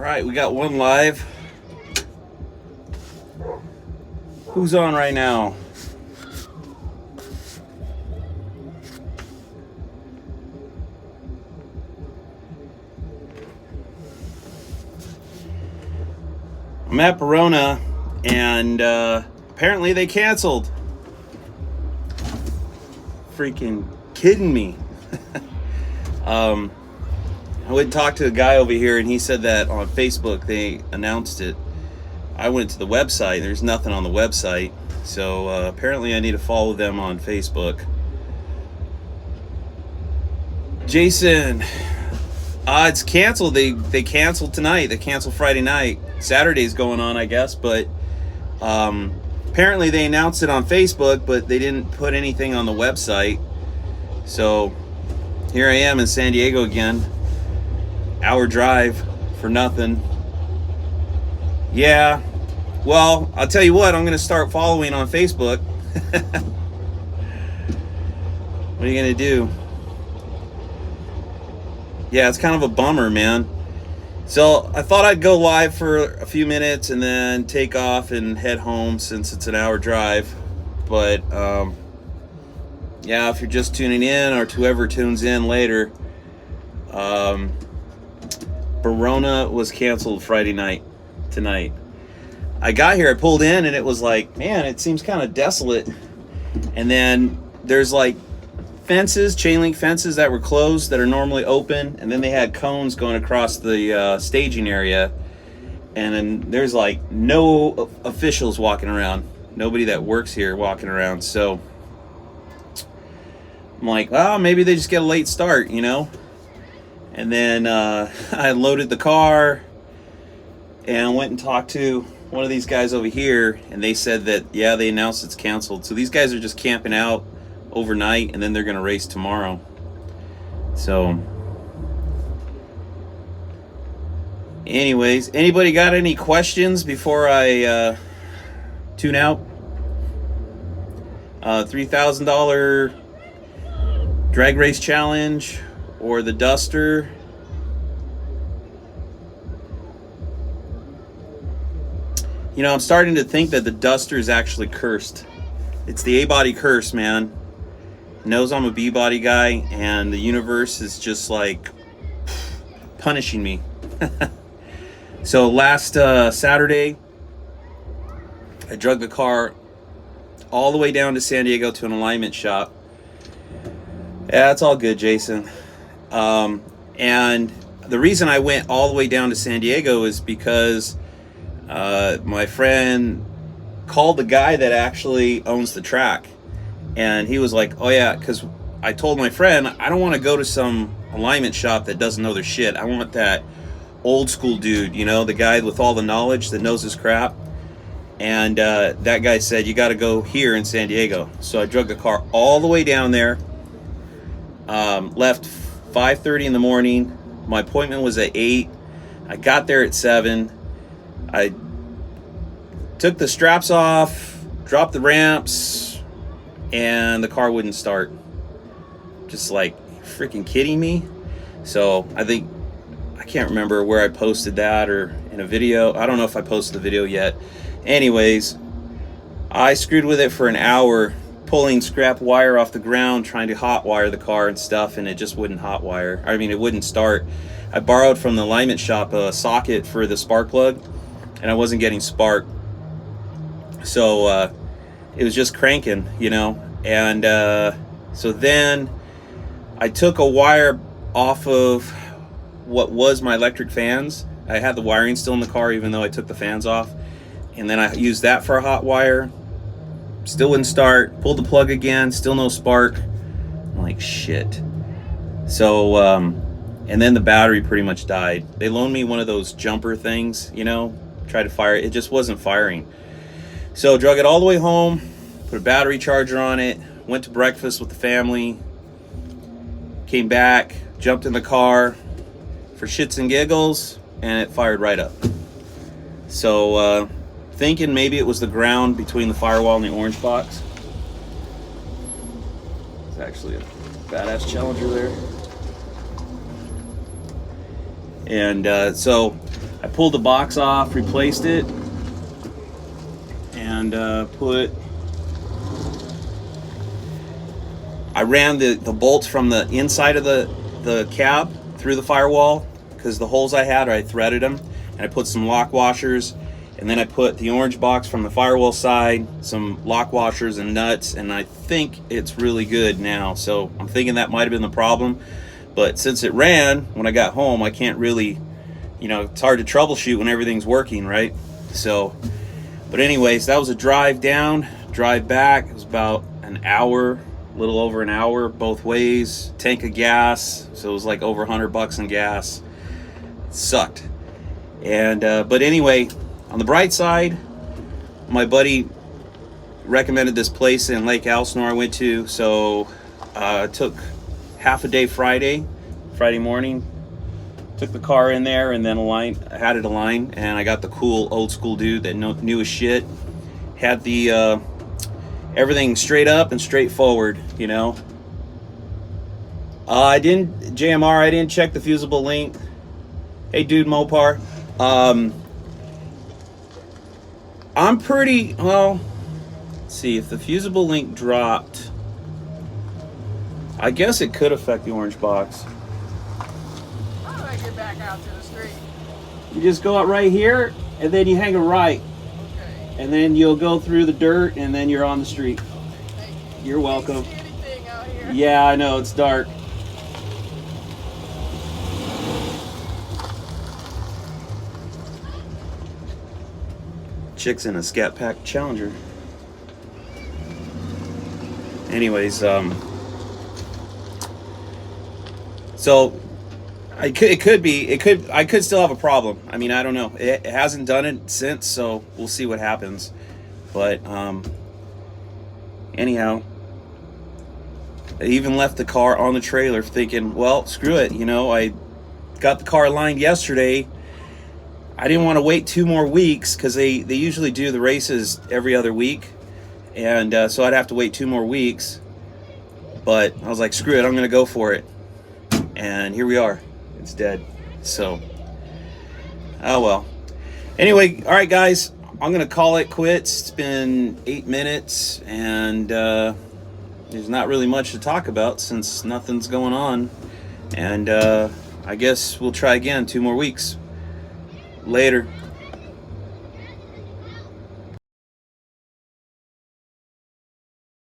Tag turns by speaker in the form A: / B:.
A: right, we got one live. Who's on right now? I'm at Barona, and apparently they canceled. Freaking kidding me. I went and talked to a guy over here, and he said that on Facebook they announced it. I went to the website. There's nothing on the website. So apparently I need to follow them on Facebook. Jason, it's canceled. They canceled tonight. They canceled Friday night. Saturday's going on, I guess. But apparently they announced it on Facebook, but they didn't put anything on the website. So here I am in San Diego again. Hour drive for nothing. Yeah, well, I'll tell you what, I'm going to start following on Facebook. What are you going to do? Yeah, it's kind of a bummer, man. So I thought I'd go live for a few minutes and then take off and head home since it's an hour drive. But yeah, if you're just tuning in, or to whoever tunes in later, Barona was canceled Friday night tonight. I got here, I pulled in, and it was like, man, it seems kind of desolate. And then there's like fences, chain link fences that were closed that are normally open, and then they had cones going across the staging area, and then there's like no officials walking around, nobody that works here walking around. So I'm like, well, maybe they just get a late start, you know. And then I loaded the car and went and talked to one of these guys over here, and they said that, yeah, they announced it's canceled. So these guys are just camping out overnight, and then they're going to race tomorrow. So anyways, anybody got any questions before I tune out? $3,000 drag race challenge or the Duster? You know, I'm starting to think that the Duster is actually cursed. It's the A-body curse, man. It knows I'm a B-body guy, and the universe is just like punishing me. So last Saturday, I drug the car all the way down to San Diego to an alignment shop. Yeah, it's all good, Jason. And the reason I went all the way down to San Diego is because my friend called the guy that actually owns the track, and he was like, oh yeah, because I told my friend I don't want to go to some alignment shop that doesn't know their shit. I want that old school dude, you know, the guy with all the knowledge that knows his crap. And that guy said, you got to go here in San Diego. So I drug the car all the way down there, left 5:30 in the morning. My appointment was at 8. I got there at 7. I took the straps off, dropped the ramps, and the car wouldn't start. Just like, freaking kidding me? So I can't remember where I posted that or in a video. I don't know if I posted the video yet. Anyways, I screwed with it for an hour, pulling scrap wire off the ground, trying to hot wire the car and stuff, and it just wouldn't hot wire. I mean, it wouldn't start. I borrowed from the alignment shop a socket for the spark plug, and I wasn't getting spark. So it was just cranking, you know. And so then I took a wire off of what was my electric fans. I had the wiring still in the car even though I took the fans off. And then I used that for a hot wire. Still wouldn't start. Pulled the plug again, still no spark. I'm like, shit. So, and then the battery pretty much died. They loaned me one of those jumper things, you know, tried to fire it. It just wasn't firing. So drug it all the way home, put a battery charger on it, went to breakfast with the family, came back, jumped in the car for shits and giggles, and it fired right up. So, thinking maybe it was the ground between the firewall and the orange box. It's actually a badass Challenger there. And so I pulled the box off, replaced it, and I ran the bolts from the inside of the cab through the firewall, because the holes I had, I threaded them, and I put some lock washers, and then I put the orange box from the firewall side, some lock washers and nuts, and I think it's really good now. So I'm thinking that might have been the problem, but since it ran when I got home, I can't really, it's hard to troubleshoot when everything's working, right? So, but anyways, that was a drive down, drive back. It was about an hour, a little over an hour both ways, tank of gas, so it was like over $100 in gas. It sucked. And but anyway, on the bright side, my buddy recommended this place in Lake Elsinore I went to, so I took half a day Friday morning, took the car in there, and then had it aligned, and I got the cool old school dude that knew his shit, had the everything straight up and straightforward, I didn't check the fusible link. Hey dude, Mopar. I'm pretty, well, let's see, if the fusible link dropped, I guess it could affect the orange box.
B: How do I get back out to the street?
A: You just go out right here, and then you hang a right.
B: Okay.
A: And then you'll go through the dirt, and then you're on the street.
B: Thank you.
A: You're welcome.
B: Can't see anything out here.
A: Yeah, I know, it's dark. Chick's in a Scat Pack Challenger. Anyways, so I could still have a problem. I mean, I don't know. It hasn't done it since, so we'll see what happens. But anyhow, I even left the car on the trailer thinking, well, screw it. I got the car lined yesterday. I didn't want to wait 2 more weeks, because they usually do the races every other week, and so I'd have to wait 2 more weeks. But I was like, screw it, I'm gonna go for it, and here we are. It's dead. So, oh well. Anyway, all right, guys, I'm gonna call it quits. It's been 8 minutes, and there's not really much to talk about since nothing's going on, and I guess we'll try again 2 more weeks. Later.